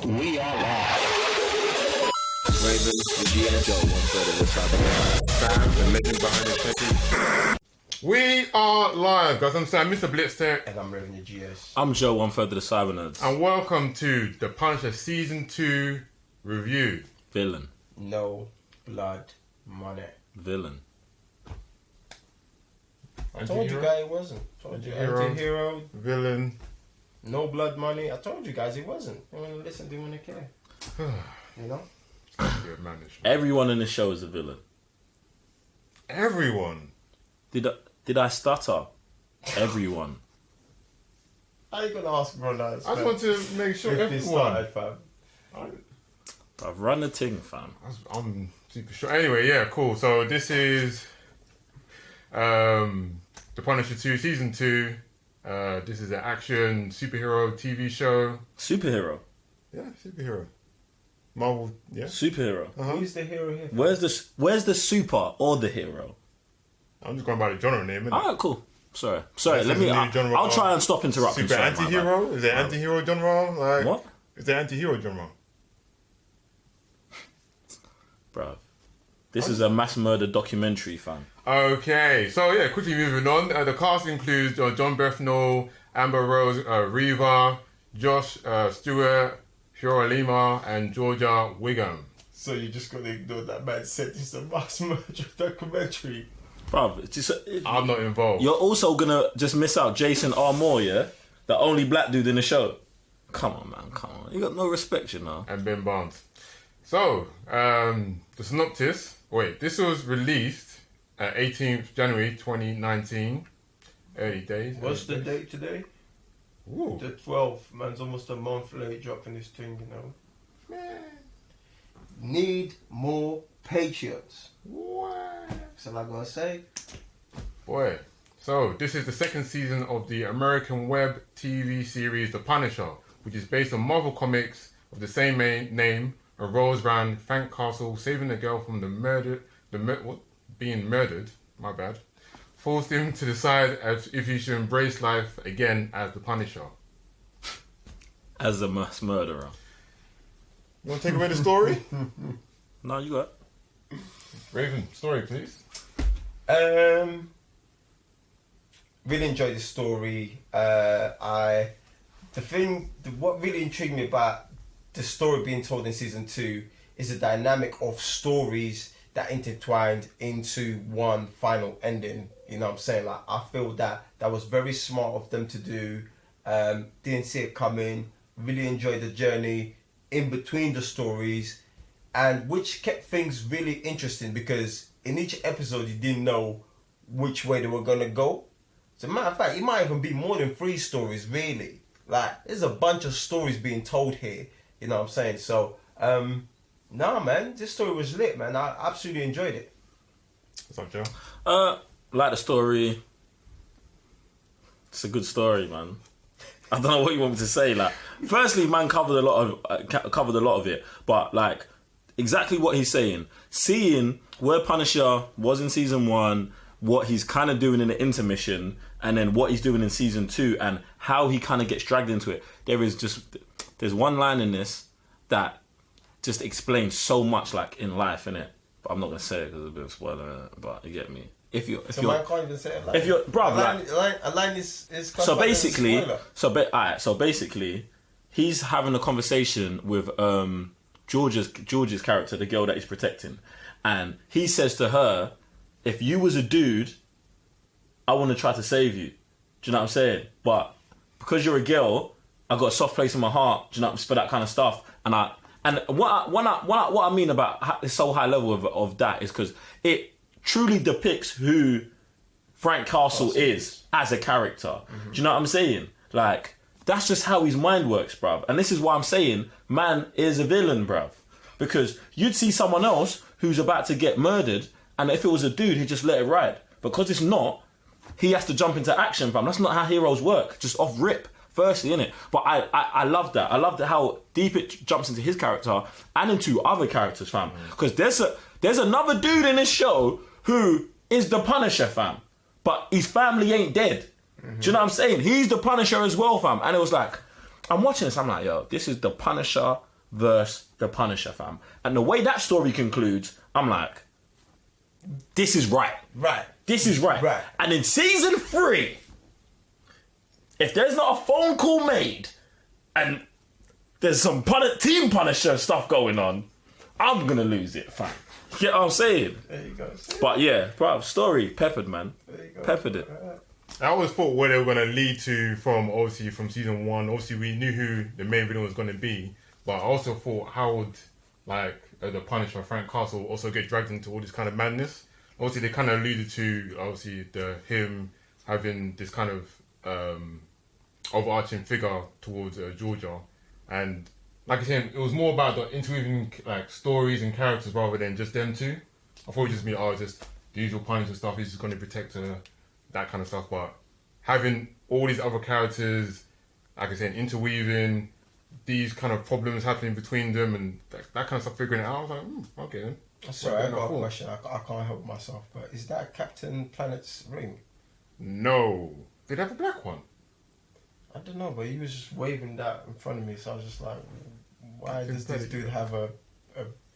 We are live. Raven, the GS, one third of the Cyberman. Sam, the legend behind the check. We are live, guys. I'm Sam, Mr. Blitz Tech. And I'm Raven, the GS. I'm Joe, one third of the Cybernerds. And welcome to the Punisher Season 2 review. Villain. No blood money. Villain. I told you guys it wasn't. Anti-hero. Villain. No blood money. I told you guys it wasn't. You want to listen, do you want to care? You know? Good management. Everyone in the show is a villain. Everyone. Did I stutter? Everyone. How you gonna ask bro now? I just want to make sure everyone. Started, fam. I've run the thing, fam. I'm super sure. Anyway, yeah, cool. So this is the Punisher 2 Season 2. This is an action superhero TV show. Superhero. Yeah, superhero. Marvel, yeah. Superhero. Who's the hero here? Where's the super or the hero? I'm just going by the genre name, innit? Alright, cool. Sorry. This is a new genre I'll of try and stop interrupting. Super Sorry, my anti-hero? bad. Is there anti-hero genre? Like, What? Is there anti-hero genre? Bruv. This is a mass murder documentary, fam. Okay, so yeah, quickly moving on. The cast includes John Bernthal, Amber Rose, Reva, Josh Stewart, Fiora Lima, and Georgia Wiggum. So you just gonna ignore that man said it's a mass murder documentary. Bruv, I'm not involved. you're also gonna just miss out Jason R. Moore, yeah? The only black dude in the show. Come on, man, come on. You got no respect, you know. And Ben Barnes. So, the synopsis. Wait, this was released 18th January 2019. Early days. What's the date today? Ooh. The 12th. Man's almost a month late dropping this thing, you know. Man. Need more Patriots. What? That's all I'm gonna say. Boy. So, this is the second season of the American web TV series The Punisher, which is based on Marvel Comics of the same name. A Rose around Frank Castle, saving the girl from being murdered. My bad. Forced him to decide if he should embrace life again as the Punisher. As a mass murderer. You want to take away the story? No, you got it. Raven, story, please. Really enjoyed the story. What really intrigued me about the story being told in season 2 is the dynamic of stories that intertwined into one final ending. You know what I'm saying? Like, I feel that was very smart of them to do. Didn't see it coming. Really enjoyed the journey in between the stories, and which kept things really interesting because in each episode you didn't know which way they were gonna go. As a matter of fact, it might even be more than 3 stories really. Like, there's a bunch of stories being told here. You know what I'm saying? So, nah, man, this story was lit, man. I absolutely enjoyed it. What's up, Joe? Like the story. It's a good story, man. I don't know what you want me to say. Like, firstly, man covered a lot of it, but like exactly what he's saying. Seeing where Punisher was in season 1, what he's kind of doing in the intermission, and then what he's doing in season 2, and how he kind of gets dragged into it. There's one line in this that just explains so much, like, in life, innit? But I'm not gonna say it because it's a bit of a spoiler, innit? But you get me. Man can't even say it. Like, if you're, bruv, a line is so basically, he's having a conversation with George's character, the girl that he's protecting, and he says to her, "If you was a dude, I want to try to save you." Do you know what I'm saying? But because you're a girl, I got a soft place in my heart. Do you know, for that kind of stuff. And what I mean about this so high level of that is because it truly depicts who Frank Castle is as a character. Mm-hmm. Do you know what I'm saying? Like, that's just how his mind works, bruv. And this is why I'm saying man is a villain, bruv. Because you'd see someone else who's about to get murdered, and if it was a dude, he'd just let it ride. Because it's not, he has to jump into action, fam. That's not how heroes work. Just off rip. Firstly, innit? But I love that. I love how deep it jumps into his character and into other characters, fam. Because there's another dude in this show who is the Punisher, fam. But his family ain't dead. Mm-hmm. Do you know what I'm saying? He's the Punisher as well, fam. And it was like, I'm watching this, I'm like, yo, this is the Punisher versus the Punisher, fam. And the way that story concludes, I'm like, this is right. Right. This is right. Right. And in season 3, if there's not a phone call made and there's some Team Punisher stuff going on, I'm going to lose it, fam. You get what I'm saying? There you go. But yeah, bro, story peppered, man. There you go. Peppered it. I always thought where they were going to lead to from season 1. Obviously, we knew who the main villain was going to be, but I also thought how would the Punisher, Frank Castle, also get dragged into all this kind of madness. Obviously, they kind of alluded to him having this kind of overarching figure towards Georgia, and like I said, it was more about the interweaving stories and characters rather than just them two. I thought it would just be just the usual Punisher stuff. He's just going to protect her, that kind of stuff. But having all these other characters, like I said, interweaving these kind of problems happening between them and that kind of stuff, figuring it out, I was like, okay then. Sorry, I got a question. I can't help myself, but is that Captain Planet's ring? No. Did they have a black one? I don't know, but he was just waving that in front of me, so I was just like, why does this dude have a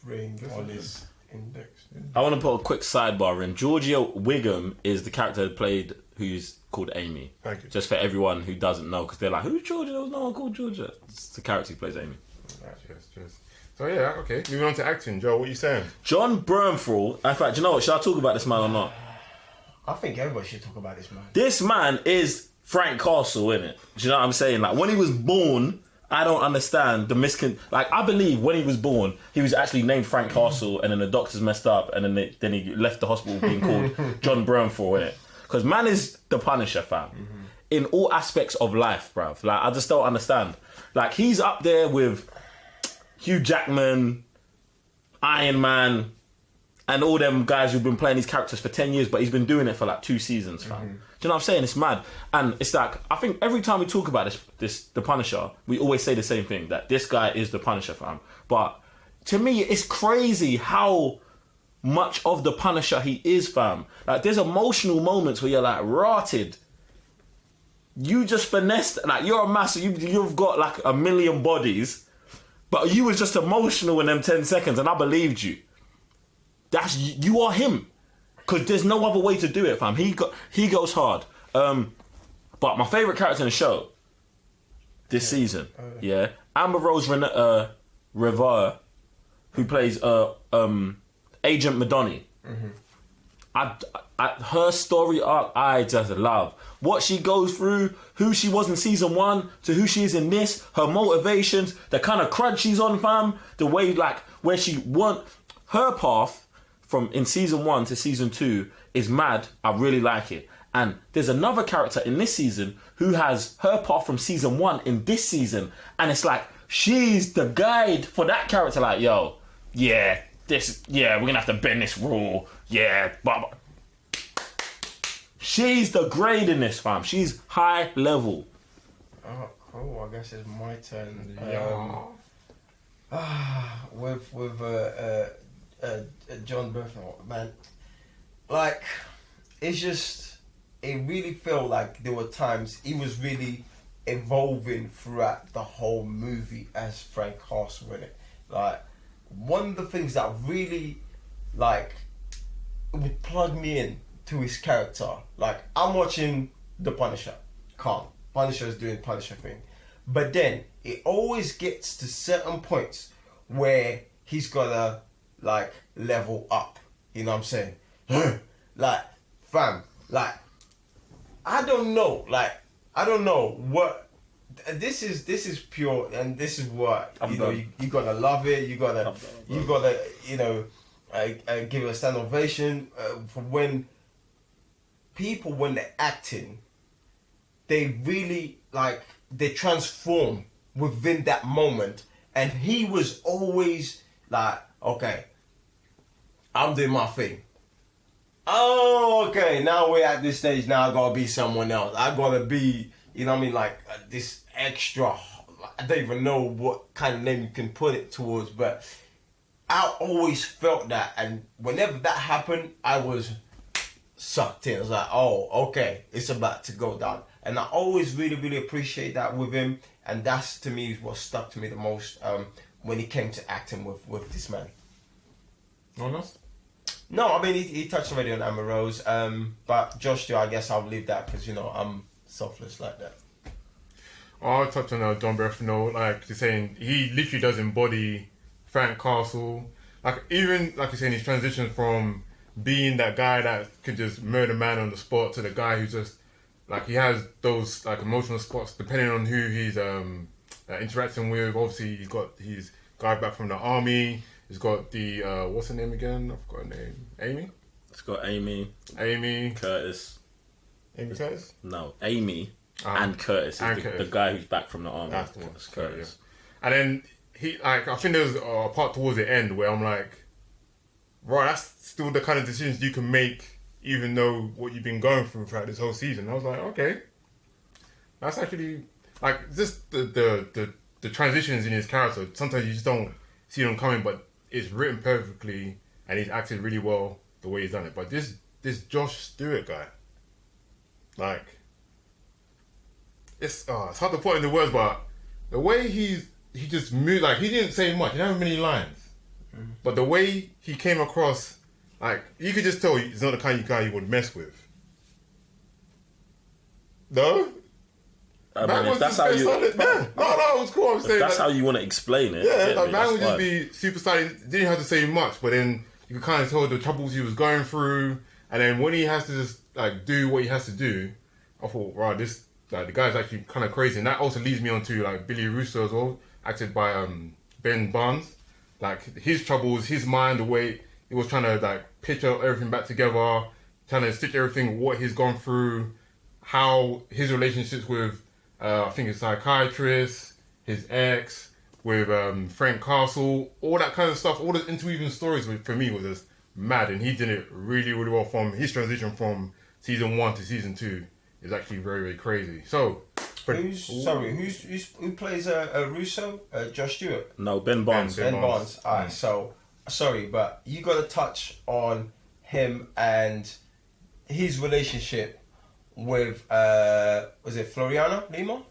ring on his index? I want to put a quick sidebar in. Georgia Wiggum is the character played who's called Amy. Thank you. Just for everyone who doesn't know, because they're like, who's Georgia? There was no one called Georgia. It's the character who plays Amy. Right, cheers. So yeah, okay. Moving on to acting. Joe, what are you saying? John Bernthal. In fact, you know what? Should I talk about this man or not? I think everybody should talk about this man. This man is Frank Castle, innit? Do you know what I'm saying? Like, when he was born, I don't understand the I believe when he was born, he was actually named Frank Castle, and then the doctors messed up, and then he left the hospital being called John Bernthal, innit? Because man is the Punisher, fam. In all aspects of life, bruv. Like, I just don't understand. Like, he's up there with Hugh Jackman, Iron Man, and all them guys who've been playing these characters for 10 years, but he's been doing it for 2 seasons, fam. Do you know what I'm saying? It's mad. And it's I think every time we talk about the Punisher, we always say the same thing, that this guy is the Punisher, fam. But to me, it's crazy how much of the Punisher he is, fam. Like, there's emotional moments where you're rotted. You just finessed, you're a massive, you've got 1 million bodies, but you was just emotional in them 10 seconds, and I believed you. You are him. Because there's no other way to do it, fam. He goes hard. But my favourite character in the show this season, Amber Rose Rivera, who plays Agent Madoni. Her story arc, I just love. What she goes through, who she was in season 1 to who she is in this, her motivations, the kind of crud she's on, fam, the way, where she went, her path from in season 1 to season 2 is mad. I really like it. And there's another character in this season who has her path from season 1 in this season, and it's she's the guide for that character. We're gonna have to bend this rule. But she's the grade in this, fam. She's high level. Oh, cool. I guess it's my turn. Yeah. With John Bernthal, man. It really felt like there were times he was really evolving throughout the whole movie as Frank Castle in it. One of the things that really, would plug me in to his character. I'm watching The Punisher. Calm. Punisher is doing Punisher thing. But then, it always gets to certain points where he's gotta, level up. You know what I'm saying? Fam, I don't know. I don't know what... This is pure, and this is what you gotta love it. You gotta give it a stand ovation for when they're acting, they really they transform within that moment. And he was always okay, I'm doing my thing. Oh, okay, now we're at this stage. Now I gotta be someone else. I gotta be, you know what I mean, this extra. I don't even know what kind of name you can put it towards, but I always felt that. And whenever that happened, I was sucked in. I was oh, okay, it's about to go down. And I always really, really appreciate that with him. And that's, to me, what stuck to me the most when it came to acting with this man. No one else? No, I mean he touched already on Amber Rose, but Josh Stewart, I guess I'll leave that because I'm selfless like that. I'll touch on Don Berthino, like you're saying, he literally does embody Frank Castle. Like even like you're saying, he's transitioned from being that guy that could just murder man on the spot to the guy who just like he has those like emotional spots depending on who he's interacting with. Obviously, he's got his guy back from the army. He's got the what's her name again? I forgot her name. Amy. It's got Amy. Curtis. Amy Curtis. No, Amy and Curtis. Is the guy who's back from the army. That's the one. Curtis. Yeah. And then he like I think there was a part towards the end where I'm like, right, that's still the kind of decisions you can make, even though what you've been going through throughout this whole season. I was like, okay, that's actually like just the transitions in his character. Sometimes you just don't see them coming, but it's written perfectly and he's acted really well the way he's done it. But this Josh Stewart guy, like, it's hard to put into words, but the way he just moved, like he didn't say much, he didn't have many lines. But the way he came across, like, you could just tell he's not the kind of guy you would mess with. No? I mean, if that's how you... No, it was cool. I'm saying that's how you want to explain it. Yeah, like, man would just be super silent. Didn't have to say much, but then you could kind of tell the troubles he was going through. And then when he has to just, like, do what he has to do, I thought, wow, this, like, the guy's actually kind of crazy. And that also leads me on to, like, Billy Russo as well, acted by Ben Barnes. Like, his troubles, his mind, the way he was trying to, like, picture everything back together, trying to stitch everything, what he's gone through, how his relationships with, I think his psychiatrist, his ex, with Frank Castle, all that kind of stuff, all the interweaving stories for me was just mad. And he did it really, really well. From his transition from season 1 to season 2 is actually very, very crazy. So, who plays Russo? Josh Stewart? No, Ben Barnes. Ben Barnes. Alright, so sorry, but you got to touch on him and his relationship with was it Floriana Lima?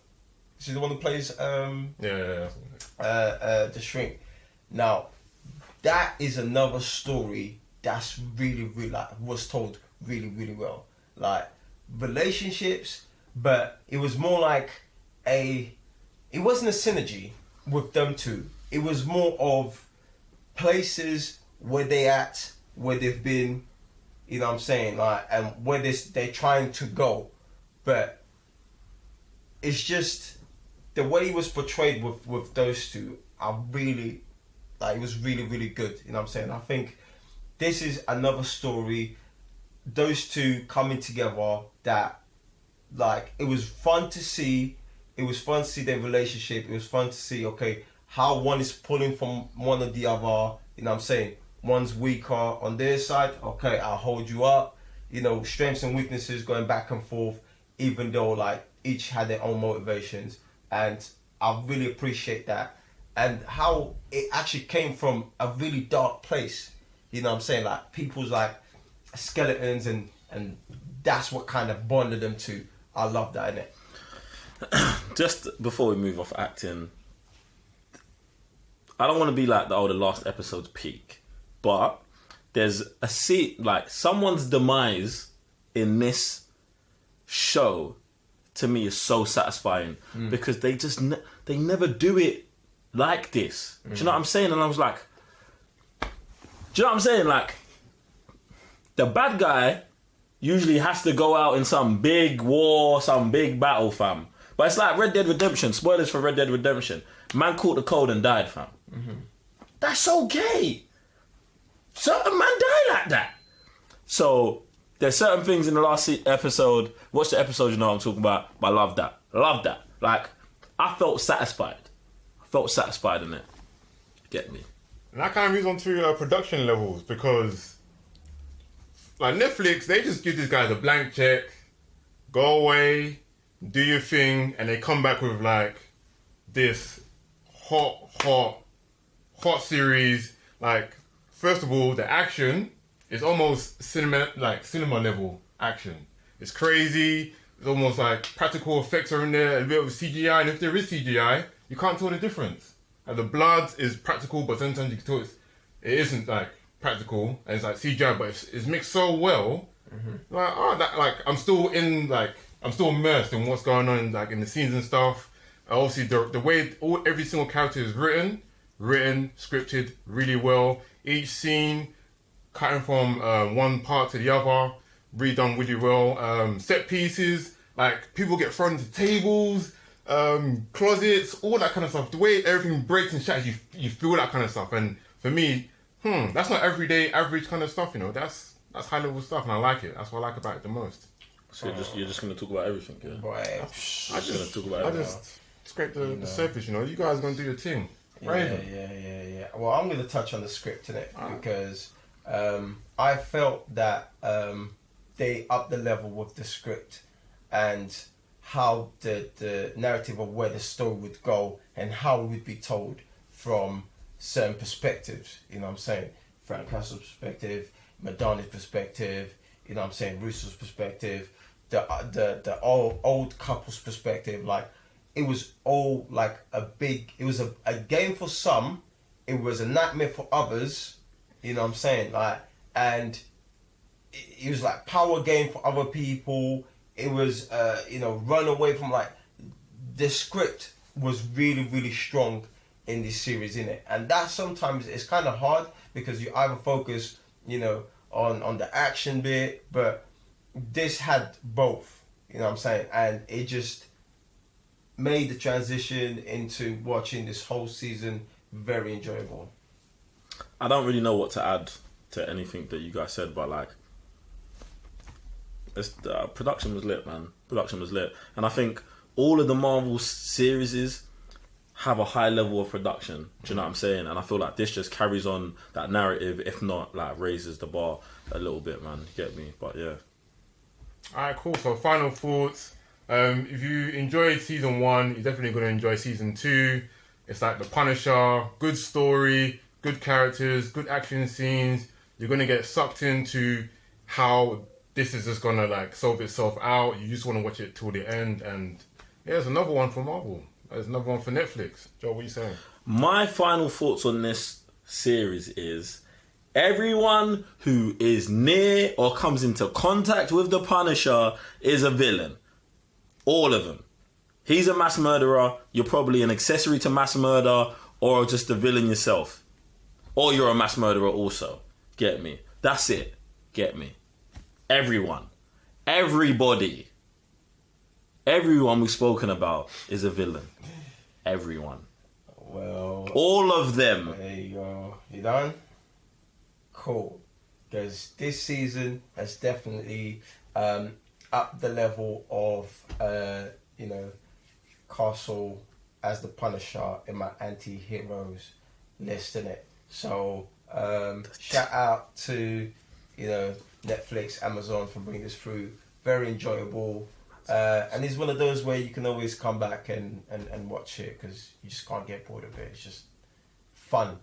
She's the one who plays the shrink. Now, that is another story that's really, really was told really, really well. Like relationships. But it was more like it wasn't a synergy with them two. It was more of places where they've been, you know what I'm saying, like, and where they're trying to go. But it's just the way it was portrayed with those two. I really, like, it was really, really good. You know what I'm saying? I think this is another story. Those two coming together that. Like, it was fun to see. It was fun to see their relationship. It was fun to see, okay, how one is pulling from one or the other. You know what I'm saying? One's weaker on their side. Okay, I'll hold you up. You know, strengths and weaknesses going back and forth, even though, like, each had their own motivations. And I really appreciate that. And how it actually came from a really dark place. You know what I'm saying? Like, people's, like, skeletons and that's what kind of bonded them to. I love that, innit? Just before we move off acting, I don't want to be like the last episode's peak, but there's a like someone's demise in this show to me is so satisfying because they just they never do it like this. Do you know what I'm saying? And I was like, do you know what I'm saying? Like, the bad guy usually has to go out in some big war, some big battle, fam. But it's like Red Dead Redemption. Spoilers for Red Dead Redemption. Man caught the cold and died, fam. That's okay. Certain man die like that. So there's certain things in the last episode. Watch the episode, you know what I'm talking about. But I love that. Love that. Like, I felt satisfied. I felt satisfied in it. Get me. And that kind of moves on to production levels because, like, Netflix, they just give these guys a blank check, go away, do your thing, and they come back with, like, this hot series. Like, first of all, the action is almost cinema level action. It's crazy. It's almost like practical effects are in there, a bit of CGI, and if there is CGI, you can't tell the difference. Like, the blood is practical, but sometimes you can tell it isn't like practical, and it's like CGI, but it's mixed so well. I'm still immersed in what's going on, like in the scenes and stuff. Obviously, the way every single character is written, scripted really well. Each scene cutting from one part to the other, really done really well. Set pieces, like people get thrown into tables, closets, all that kind of stuff. The way everything breaks and shatters, you feel that kind of stuff. And for me, that's not everyday average kind of stuff. You know, that's high level stuff, and I like it. That's what I like about it the most. So you're just gonna talk about everything, yeah? Boy, I'm just gonna talk about everything. I just scrape the surface, you know. You guys are gonna do your thing. Yeah. Well, I'm going to touch on the script in it because I felt that they upped the level with the script and how the narrative of where the story would go and how it would be told from certain perspectives. You know what I'm saying? Frank Castle's perspective, Madonna's perspective. You know what I'm saying? Russo's perspective, the old couple's perspective, like. It was all like it was a game for some, it was a nightmare for others, you know what I'm saying? Like, and it was like power game for other people. It was, run away from like, the script was really, really strong in this series, innit? And that sometimes it's kind of hard because you either focus, on the action bit, but this had both, you know what I'm saying? And it just made the transition into watching this whole season very enjoyable. I don't really know what to add to anything that you guys said, but like, production was lit, man. Production was lit, and I think all of the Marvel series have a high level of production. Do you know what I'm saying? And I feel like this just carries on that narrative, if not like raises the bar a little bit, man. You get me? But yeah. All right, cool. So final thoughts. If you enjoyed season 1, you're definitely going to enjoy season 2. It's like the Punisher, good story, good characters, good action scenes. You're going to get sucked into how this is just going to like solve itself out. You just want to watch it till the end. And yeah, there's another one for Marvel. There's another one for Netflix. Joe, what are you saying? My final thoughts on this series is everyone who is near or comes into contact with the Punisher is a villain. All of them. He's a mass murderer. You're probably an accessory to mass murder, or just a villain yourself. Or you're a mass murderer also. Get me? That's it. Get me? Everyone. Everybody. Everyone we've spoken about is a villain. Everyone. Well, all of them. There you go. You done? Cool. Because this season has definitely up the level of, Castle as the Punisher in my anti-heroes list, innit? So, shout out to, Netflix, Amazon for bringing this through. Very enjoyable. And it's one of those where you can always come back and watch it because you just can't get bored of it. It's just fun,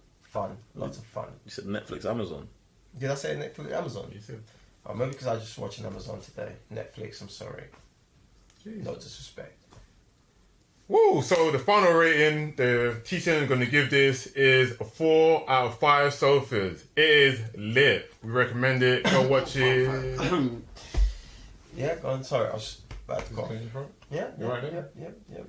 lots of fun. You said Netflix, Amazon. Did I say Netflix, Amazon? You said. Oh, maybe because I was just watching Amazon today. Netflix, I'm sorry. Jeez. No disrespect. Woo! So the final rating, the TCN is going to give this is a 4 out of 5 sofas. It is lit. We recommend it. Go watch it. Yeah, go on. Sorry, I was about to go. Yeah, You right there? Yeah.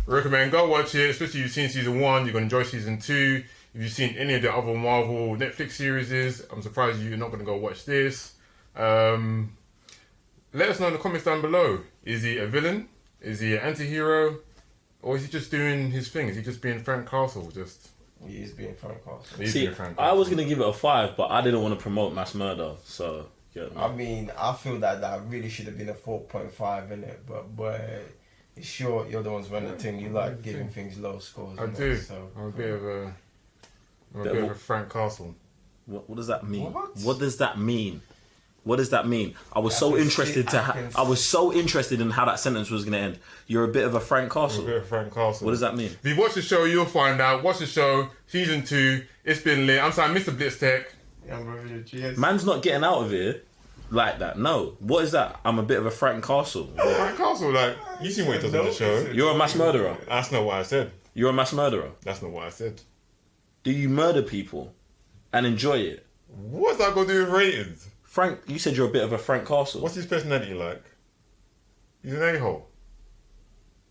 Recommend go watch it, especially if you've seen season 1, you're going to enjoy season 2. If you've seen any of the other Marvel Netflix series, I'm surprised you're not going to go watch this. Let us know in the comments down below. Is he a villain? Is he an anti-hero? Or is he just doing his thing? Is he just being Frank Castle? He is being Frank Castle. See, I was going to give it a 5, but I didn't want to promote mass murder, so... Yeah, I mean, I feel that really should have been a 4.5 in it, but it's sure you're the ones running the team. You like giving things low scores. I do. So. I'm a bit of a Frank Castle. What does that mean? What does that mean? What does that mean? I was so interested I was so interested in how that sentence was going to end. You're a bit of a Frank Castle. I'm a bit of Frank Castle. What does that mean? If you watch the show, you'll find out. Watch the show, season 2. It's been lit. I'm sorry, Mr. Blitztech. Yeah, bro, cheers. Man's not getting out of here. like that. No. What is that? I'm a bit of a Frank Castle. Frank Castle, like, you seen what he does on the show. You're a mass murderer. That's not what I said. You're a mass murderer. That's not what I said. Do you murder people and enjoy it? What's that got to do with ratings? Frank, you said you're a bit of a Frank Castle. What's his personality like? He's an a-hole.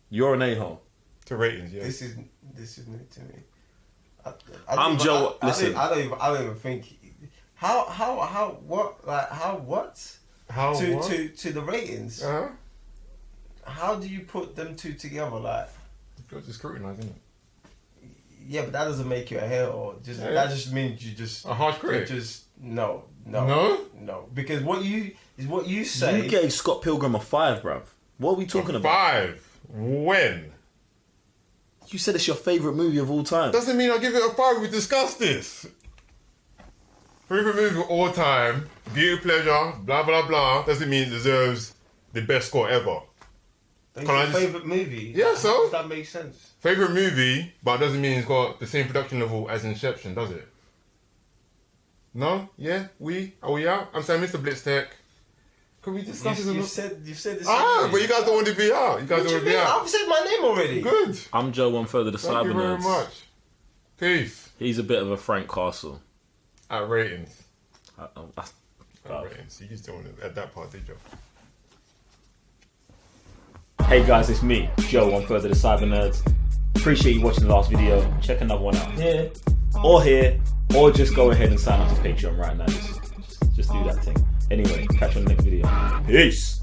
You're an a-hole. To ratings, yeah. This is new to me. I'm Joe. Listen, I don't even think. How to the ratings? Uh-huh. How do you put them two together? Like, You're just scrutinising it. yeah, but that doesn't make you a hater. Or just that just means you just A harsh critic. Just no, because what you say. you gave Scott Pilgrim a 5, bruv. What are we talking about? 5. When? You said it's your favourite movie of all time. Doesn't mean I give it a 5. We discussed this. Favorite movie of all time, guilty pleasure, blah blah blah. Doesn't mean it deserves the best score ever. That's your favourite movie. Yeah, so? How does that make sense? Favorite movie, but it doesn't mean it's got the same production level as Inception, does it? No? Yeah? Are we out? I'm saying Mr. Blitztech. Can we discuss this? You said this. But you guys don't want to be out. You guys don't want to be out. I've said my name already. Good. I'm Joe One Further, the Thank you very Cyber Nerds. much. Peace. He's a bit of a Frank Castle. At ratings. I- At ratings. You just don't want to add that part, did you? Hey guys, it's me, Joe One Further, the Cyber Nerds. Appreciate you watching the last video. Check another one out here, or just go ahead and sign up to Patreon right now. Just do that thing. Anyway, catch you on the next video. Peace.